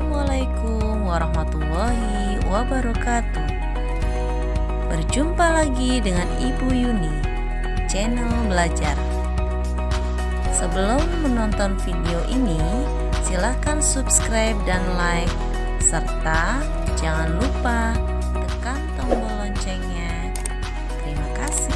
Assalamualaikum warahmatullahi wabarakatuh. Berjumpa lagi dengan Ibu Yuni, channel belajar. Sebelum menonton video ini, silakan subscribe dan like, serta jangan lupa tekan tombol loncengnya. Terima kasih.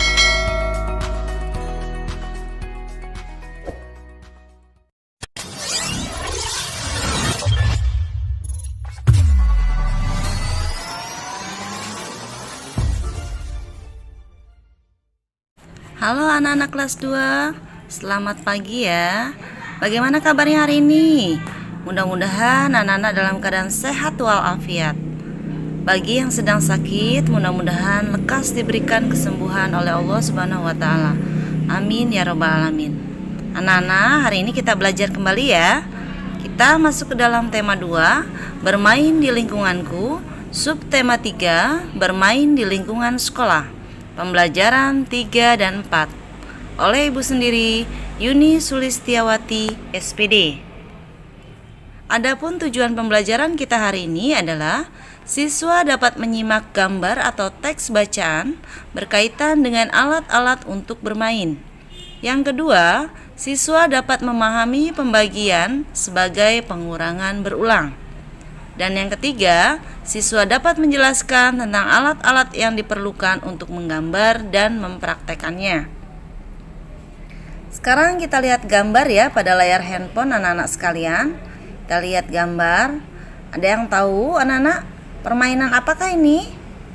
Halo anak-anak kelas 2, selamat pagi ya. Bagaimana kabarnya hari ini? Mudah-mudahan anak-anak dalam keadaan sehat walafiat. Bagi yang sedang sakit, mudah-mudahan lekas diberikan kesembuhan oleh Allah Subhanahu wa taala. Amin ya rabbal alamin. Anak-anak, hari ini kita belajar kembali ya. Kita masuk ke dalam tema 2, bermain di lingkunganku, subtema 3, bermain di lingkungan sekolah. Pembelajaran 3 dan 4 oleh Ibu sendiri, Yuni Sulistiawati, SPD. Adapun tujuan pembelajaran kita hari ini adalah siswa dapat menyimak gambar atau teks bacaan berkaitan dengan alat-alat untuk bermain. Yang kedua, siswa dapat memahami pembagian sebagai pengurangan berulang. Dan yang ketiga, siswa dapat menjelaskan tentang alat-alat yang diperlukan untuk menggambar dan mempraktekannya. Sekarang kita lihat gambar ya pada layar handphone anak-anak sekalian. Kita lihat gambar. Ada yang tahu anak-anak permainan apakah ini?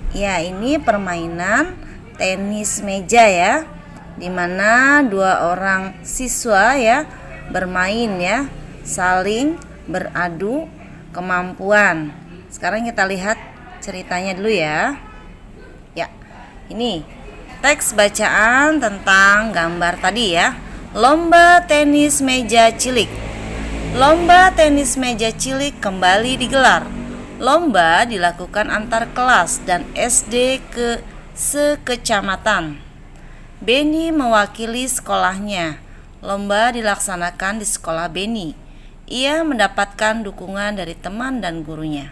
Ya, ini permainan tenis meja ya, dimana dua orang siswa ya bermain ya, saling beradu kemampuan. Sekarang kita lihat ceritanya dulu ya. Ya, ini teks bacaan tentang gambar tadi ya. Lomba tenis meja cilik. Lomba tenis meja cilik kembali digelar. Lomba dilakukan antar kelas dan SD ke sekecamatan. Beni mewakili sekolahnya. Lomba dilaksanakan di sekolah Beni. Ia mendapatkan dukungan dari teman dan gurunya.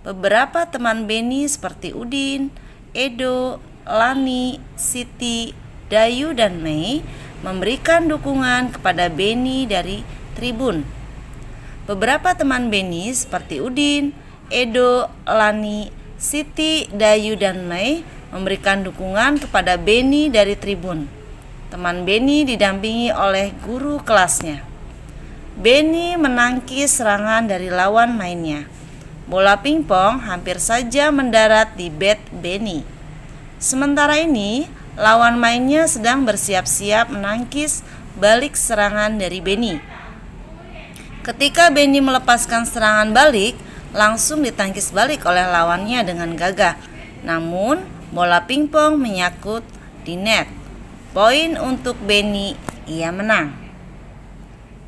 Beberapa teman Beni seperti Udin, Edo, Lani, Siti, Dayu, dan Mei memberikan dukungan kepada Beni dari tribun. Beberapa teman Beni seperti Udin, Edo, Lani, Siti, Dayu, dan Mei memberikan dukungan kepada Beni dari tribun. Teman Beni didampingi oleh guru kelasnya. Beni menangkis serangan dari lawan mainnya. Bola pingpong hampir saja mendarat di bat Beni. Sementara ini, lawan mainnya sedang bersiap-siap menangkis balik serangan dari Beni. Ketika Beni melepaskan serangan balik, langsung ditangkis balik oleh lawannya dengan gagah. Namun, bola pingpong menyangkut di net. Poin untuk Beni, ia menang.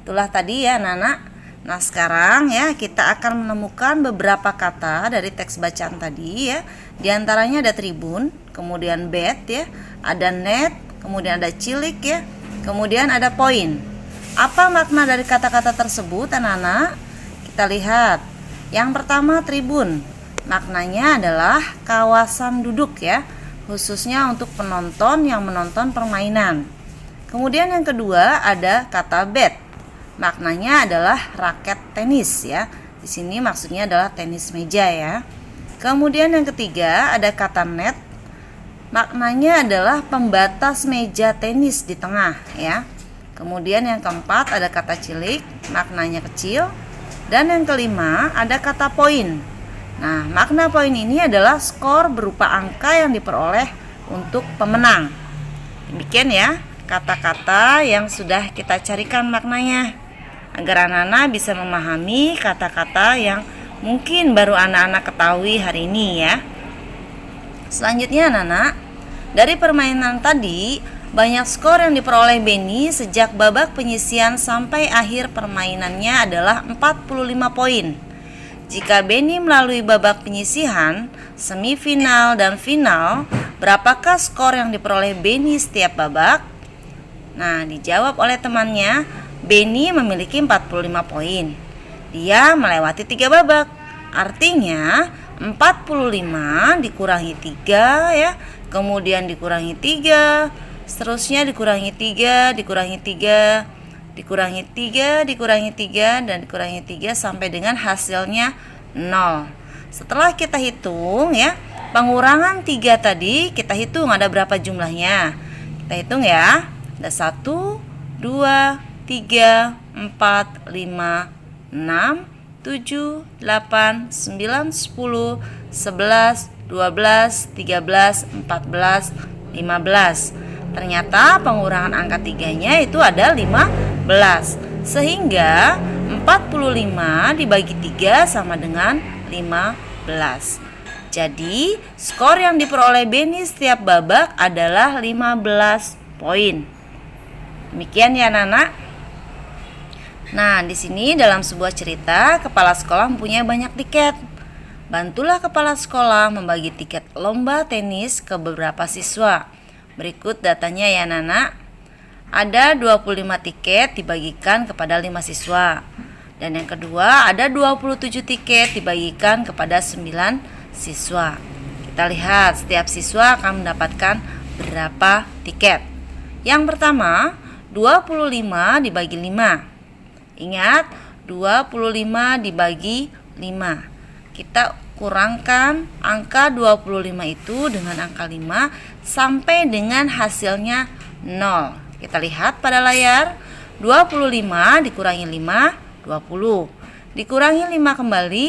Itulah tadi ya anak-anak. Nah sekarang ya kita akan menemukan beberapa kata dari teks bacaan tadi ya. Di antaranya ada tribun, kemudian bat ya, ada net, kemudian ada cilik ya, kemudian ada poin. Apa makna dari kata-kata tersebut anak-anak? Kita lihat. Yang pertama tribun. Maknanya adalah kawasan duduk ya, khususnya untuk penonton yang menonton permainan. Kemudian yang kedua ada kata bat. Maknanya adalah raket tenis ya. Di sini maksudnya adalah tenis meja ya. Kemudian yang ketiga ada kata net. Maknanya adalah pembatas meja tenis di tengah ya. Kemudian yang keempat ada kata cilik, maknanya kecil. Dan yang kelima ada kata poin. Nah, makna poin ini adalah skor berupa angka yang diperoleh untuk pemenang. Demikian ya kata-kata yang sudah kita carikan maknanya, agar anak-anak bisa memahami kata-kata yang mungkin baru anak-anak ketahui hari ini ya. Selanjutnya anak-anak, dari permainan tadi banyak skor yang diperoleh Beni sejak babak penyisihan sampai akhir permainannya adalah 45 poin. Jika Beni melalui babak penyisihan, semifinal, dan final, berapakah skor yang diperoleh Beni setiap babak? Nah, dijawab oleh temannya, Beni memiliki 45 poin. dia melewati 3 babak. Artinya 45 dikurangi 3 ya, kemudian dikurangi 3, seterusnya dikurangi 3, dikurangi 3, dikurangi 3, dikurangi 3, dan dikurangi 3 sampai dengan hasilnya 0. Setelah kita hitung ya, pengurangan 3 tadi kita hitung ada berapa jumlahnya. Kita hitung ya. Ada 1, 2, 3, 4, 5, 6, 7, 8, 9, 10, 11, 12, 13, 14, 15. Ternyata pengurangan angka 3-nya itu ada 15. Sehingga 45 dibagi 3 sama dengan 15. Jadi, skor yang diperoleh Beni setiap babak adalah 15 poin. Demikian ya anak-anak. Nah, di sini dalam sebuah cerita, kepala sekolah mempunyai banyak tiket. Bantulah kepala sekolah membagi tiket lomba tenis ke beberapa siswa. Berikut datanya ya anak-anak. Ada 25 tiket dibagikan kepada 5 siswa. Dan yang kedua, ada 27 tiket dibagikan kepada 9 siswa. Kita lihat setiap siswa akan mendapatkan berapa tiket. Yang pertama, 25 dibagi 5. Ingat, 25 dibagi 5. Kita kurangkan angka 25 itu dengan angka 5 sampai dengan hasilnya 0. Kita lihat pada layar. 25 dikurangi 5, 20. Dikurangi 5 kembali,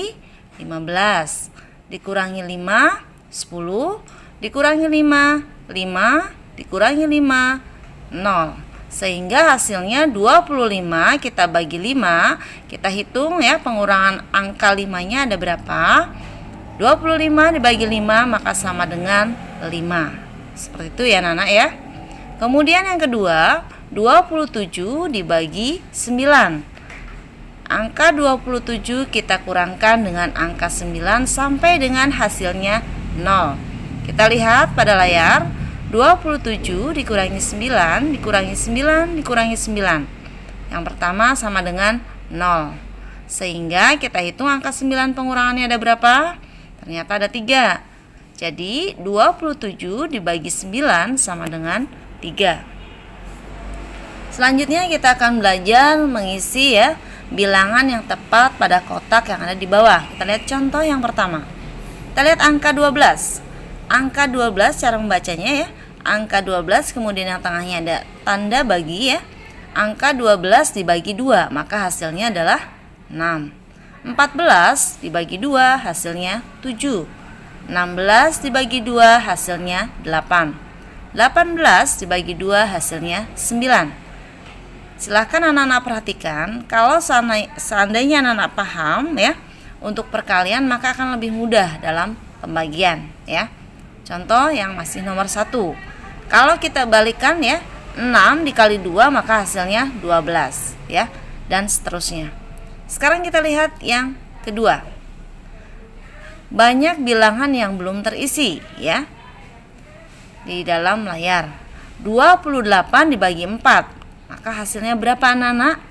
15. Dikurangi 5, 10. Dikurangi 5, 5. Dikurangi 5, 0. Sehingga hasilnya 25 kita bagi 5. Kita hitung ya, pengurangan angka 5-nya ada berapa. 25 dibagi 5 maka sama dengan 5. Seperti itu ya anak-anak ya. Kemudian yang kedua, 27 dibagi 9. Angka 27 kita kurangkan dengan angka 9 sampai dengan hasilnya 0. Kita lihat pada layar. 27 dikurangi 9, dikurangi 9, dikurangi 9. Yang pertama sama dengan 0. Sehingga kita hitung angka 9 pengurangannya ada berapa? Ternyata ada 3. Jadi 27 dibagi 9 sama dengan 3. Selanjutnya kita akan belajar mengisi ya bilangan yang tepat pada kotak yang ada di bawah. Kita lihat contoh yang pertama. Kita lihat angka 12. Angka 12 cara membacanya ya. Angka 12 kemudian yang tengahnya ada tanda bagi ya. Angka 12 dibagi 2 maka hasilnya adalah 6. 14 dibagi 2 hasilnya 7. 16 dibagi 2 hasilnya 8. 18 dibagi 2 hasilnya 9. Silahkan anak-anak perhatikan, kalau seandainya anak-anak paham ya untuk perkalian maka akan lebih mudah dalam pembagian ya. Contoh yang masih nomor 1. Kalau kita balikan ya, 6 dikali 2 maka hasilnya 12 ya, dan seterusnya. Sekarang kita lihat yang kedua. Banyak bilangan yang belum terisi ya di dalam layar. 28 dibagi 4 maka hasilnya berapa anak-anak?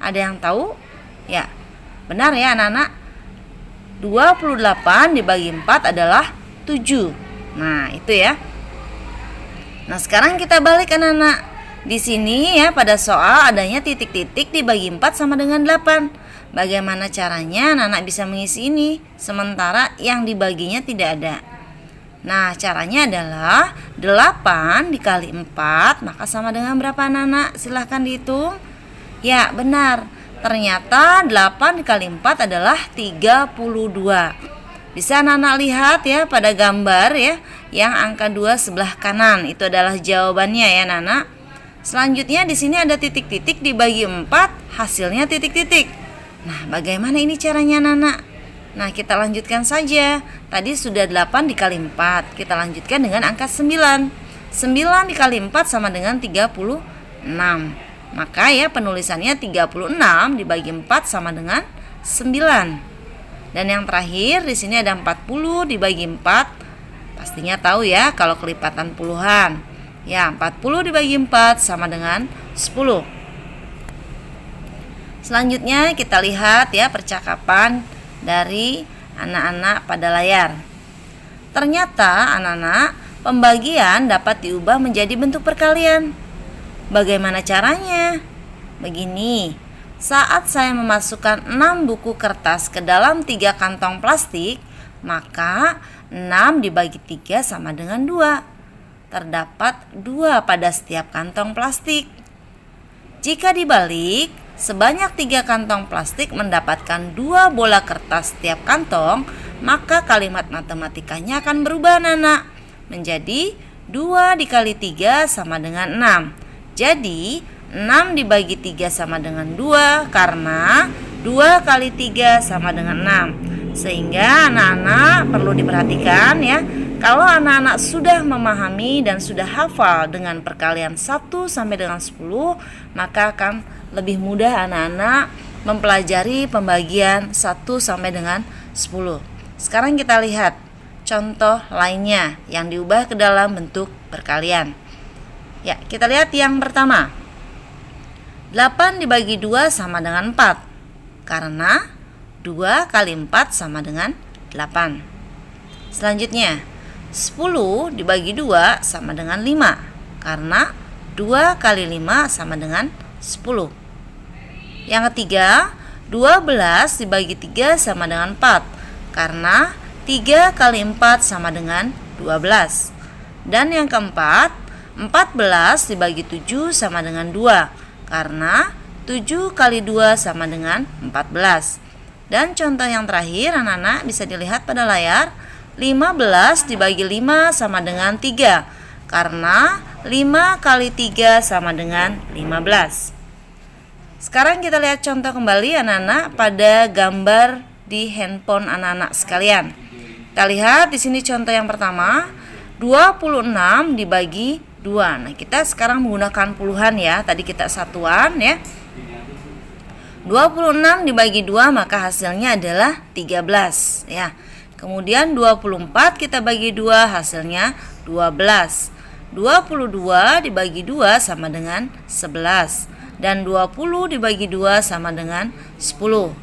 Ada yang tahu? Ya, benar ya anak-anak. 28 dibagi 4 adalah 7. Nah, itu ya. Nah, sekarang kita balik anak-anak. Di sini ya pada soal adanya titik-titik dibagi 4 sama dengan 8. Bagaimana caranya anak-anak bisa mengisi ini sementara yang dibaginya tidak ada? Nah, caranya adalah 8 dikali 4 maka sama dengan berapa anak-anak? Silahkan dihitung. Ya, benar. Ternyata 8 dikali 4 adalah 32. Bisa anak-anak lihat ya pada gambar ya, yang angka 2 sebelah kanan itu adalah jawabannya ya anak-anak. Selanjutnya di sini ada titik-titik dibagi 4, hasilnya titik-titik. Nah, bagaimana ini caranya anak-anak? Nah, kita lanjutkan saja. Tadi sudah 8 dikali 4, kita lanjutkan dengan angka 9. 9 dikali 4 sama dengan 36. Maka ya penulisannya 36 dibagi 4 sama dengan 9. Dan yang terakhir di sini ada 40 dibagi 4. Pastinya tahu ya kalau kelipatan puluhan. Ya, 40 dibagi 4 sama dengan 10. Selanjutnya kita lihat ya percakapan dari anak-anak pada layar. Ternyata anak-anak, pembagian dapat diubah menjadi bentuk perkalian. Bagaimana caranya? Begini, saat saya memasukkan 6 buku kertas ke dalam 3 kantong plastik, maka 6 dibagi 3 sama dengan 2. Terdapat 2 pada setiap kantong plastik. Jika dibalik, sebanyak 3 kantong plastik mendapatkan 2 bola kertas setiap kantong, maka kalimat matematikanya akan berubah anak-anak menjadi 2 dikali 3 sama dengan 6. Jadi 6 dibagi 3 sama dengan 2 karena 2 kali 3 sama dengan 6. Sehingga anak-anak perlu diperhatikan ya, kalau anak-anak sudah memahami dan sudah hafal dengan perkalian 1 sampai dengan 10, maka akan lebih mudah anak-anak mempelajari pembagian 1 sampai dengan 10. Sekarang kita lihat contoh lainnya yang diubah ke dalam bentuk perkalian. Ya, kita lihat yang pertama. 8 dibagi 2 sama dengan 4. Karena 2 kali 4 sama dengan 8. Selanjutnya, 10 dibagi 2 sama dengan 5. Karena 2 kali 5 sama dengan 10. Yang ketiga, 12 dibagi 3 sama dengan 4. Karena 3 kali 4 sama dengan 12. Dan yang keempat, 14 dibagi 7 sama dengan 2. Karena 7 kali 2 sama dengan 14. Dan contoh yang terakhir anak-anak bisa dilihat pada layar, 15 dibagi 5 sama dengan 3. Karena 5 kali 3 sama dengan 15. Sekarang kita lihat contoh kembali anak-anak pada gambar di handphone anak-anak sekalian. Kita lihat di sini contoh yang pertama, 26 dibagi 2. Nah, kita sekarang menggunakan puluhan ya. Tadi kita satuan ya. 26 dibagi 2 maka hasilnya adalah 13 ya. Kemudian 24 kita bagi 2 hasilnya 12. 22 dibagi 2 sama dengan 11. Dan 20 dibagi 2 sama dengan 10.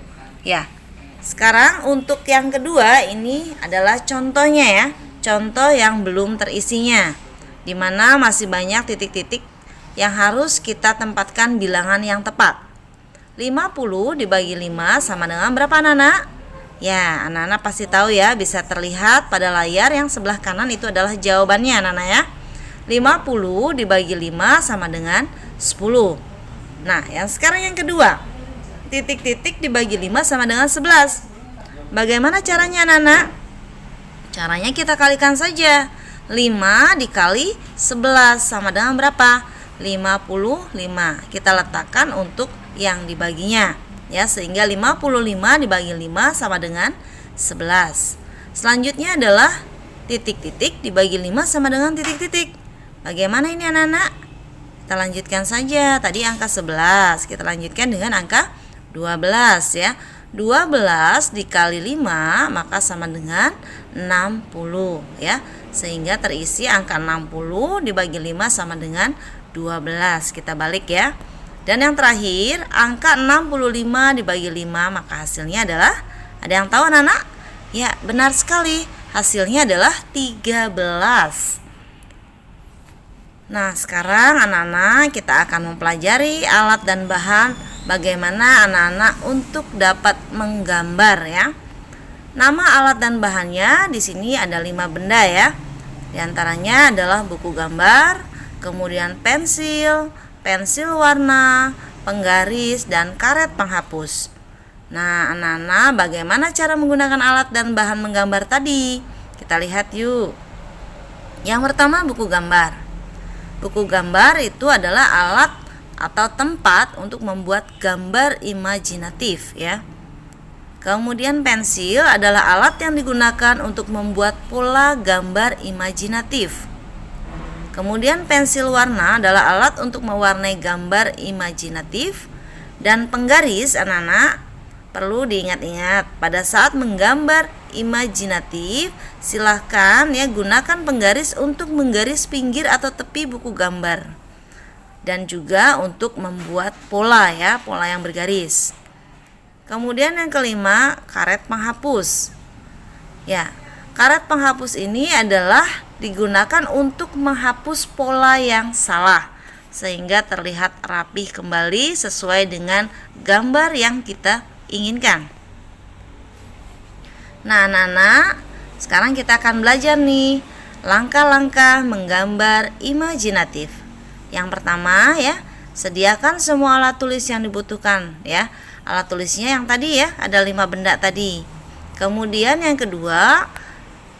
Ya. Sekarang untuk yang kedua ini adalah contohnya ya. Contoh yang belum terisinya, di mana masih banyak titik-titik yang harus kita tempatkan bilangan yang tepat. 50 dibagi 5 sama dengan berapa anak-anak? Ya, anak-anak pasti tahu ya, bisa terlihat pada layar yang sebelah kanan itu adalah jawabannya anak-anak ya. 50 dibagi 5 sama dengan 10. Nah, yang sekarang yang kedua, titik-titik dibagi 5 sama dengan 11. Bagaimana caranya anak-anak? Caranya kita kalikan saja. 5 dikali 11 sama dengan berapa? 55. Kita letakkan untuk yang dibaginya ya, sehingga 55 dibagi 5 sama dengan 11. Selanjutnya adalah titik-titik dibagi 5 sama dengan titik-titik. Bagaimana ini anak-anak? Kita lanjutkan saja. Tadi angka 11, kita lanjutkan dengan angka 12 ya. 12 dikali 5 maka sama dengan 60 ya. Sehingga terisi angka 60 dibagi 5 sama dengan 12. Kita balik ya. Dan yang terakhir, angka 65 dibagi 5 maka hasilnya adalah, ada yang tahu anak-anak? Ya, benar sekali. Hasilnya adalah 13. Nah, sekarang anak-anak kita akan mempelajari alat dan bahan bagaimana anak-anak untuk dapat menggambar ya. Nama alat dan bahannya di sini ada 5 benda ya. Di antaranya adalah buku gambar, kemudian pensil, pensil warna, penggaris, dan karet penghapus. Nah, anak-anak bagaimana cara menggunakan alat dan bahan menggambar tadi? Kita lihat yuk. Yang pertama, buku gambar. Buku gambar itu adalah alat atau tempat untuk membuat gambar imajinatif ya. Kemudian pensil adalah alat yang digunakan untuk membuat pola gambar imajinatif. Kemudian pensil warna adalah alat untuk mewarnai gambar imajinatif. Dan penggaris anak-anak perlu diingat-ingat, pada saat menggambar imajinatif silahkan ya gunakan penggaris untuk menggaris pinggir atau tepi buku gambar. dan juga untuk membuat pola ya, pola yang bergaris. Kemudian yang kelima, karet penghapus. Ya, karet penghapus ini adalah digunakan untuk menghapus pola yang salah sehingga terlihat rapih kembali sesuai dengan gambar yang kita inginkan. Nah, anak-anak, sekarang kita akan belajar nih langkah-langkah menggambar imajinatif. Yang pertama ya, sediakan semua alat tulis yang dibutuhkan ya. Alat tulisnya yang tadi ya, ada 5 benda tadi. Kemudian yang kedua,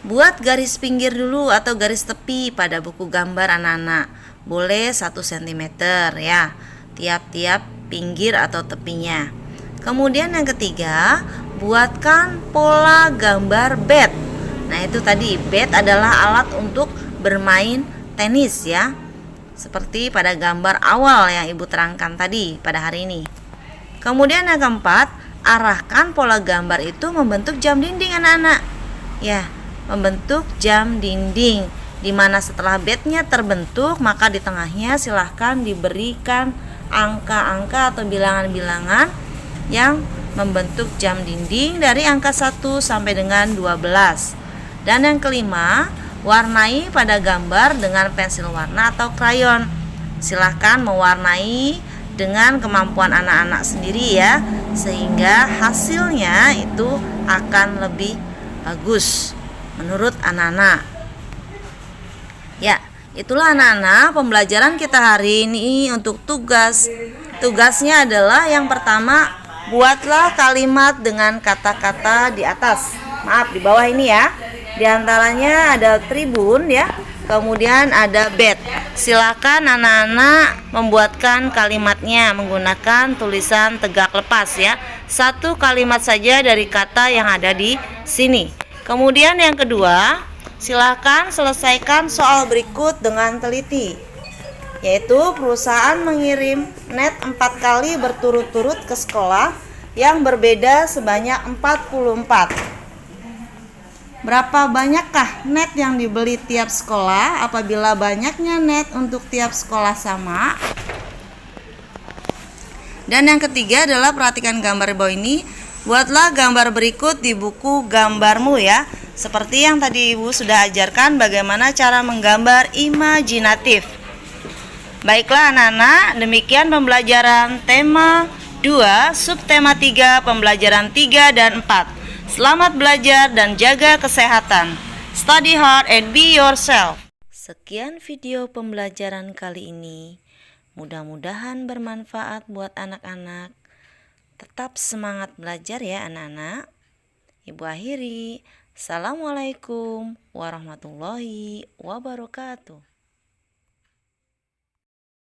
buat garis pinggir dulu atau garis tepi pada buku gambar anak-anak. Boleh 1 cm ya, tiap-tiap pinggir atau tepinya. Kemudian yang ketiga, buatkan pola gambar bat. Nah, itu tadi, bat adalah alat untuk bermain tenis ya. Seperti pada gambar awal yang Ibu terangkan tadi pada hari ini. Kemudian yang keempat, arahkan pola gambar itu membentuk jam dinding anak-anak. Ya, membentuk jam dinding, di mana setelah batnya terbentuk, maka di tengahnya silahkan diberikan angka-angka atau bilangan-bilangan yang membentuk jam dinding dari angka 1 sampai dengan 12. Dan yang kelima, warnai pada gambar dengan pensil warna atau krayon. Silahkan mewarnai dengan kemampuan anak-anak sendiri ya, sehingga hasilnya itu akan lebih bagus menurut anak-anak. Ya, itulah anak-anak pembelajaran kita hari ini untuk tugas. Tugasnya adalah yang pertama, buatlah kalimat dengan kata-kata di atas. Maaf, di bawah ini ya. Di antaranya ada tribun ya. Kemudian ada bed. Silakan anak-anak membuatkan kalimatnya menggunakan tulisan tegak lepas ya. 1 kalimat saja dari kata yang ada di sini. Kemudian yang kedua, silakan selesaikan soal berikut dengan teliti, yaitu perusahaan mengirim net 4 kali berturut-turut ke sekolah yang berbeda sebanyak 44. Berapa banyakkah net yang dibeli tiap sekolah apabila banyaknya net untuk tiap sekolah sama? Dan yang ketiga adalah perhatikan gambar di bawah ini. Buatlah gambar berikut di buku gambarmu ya. Seperti yang tadi Ibu sudah ajarkan bagaimana cara menggambar imajinatif. Baiklah anak-anak, demikian pembelajaran tema 2, subtema 3, pembelajaran 3 dan 4. Selamat belajar dan jaga kesehatan. Study hard and be yourself. Sekian video pembelajaran kali ini. Mudah-mudahan bermanfaat buat anak-anak. Tetap semangat belajar ya anak-anak. Ibu akhiri. Assalamualaikum warahmatullahi wabarakatuh.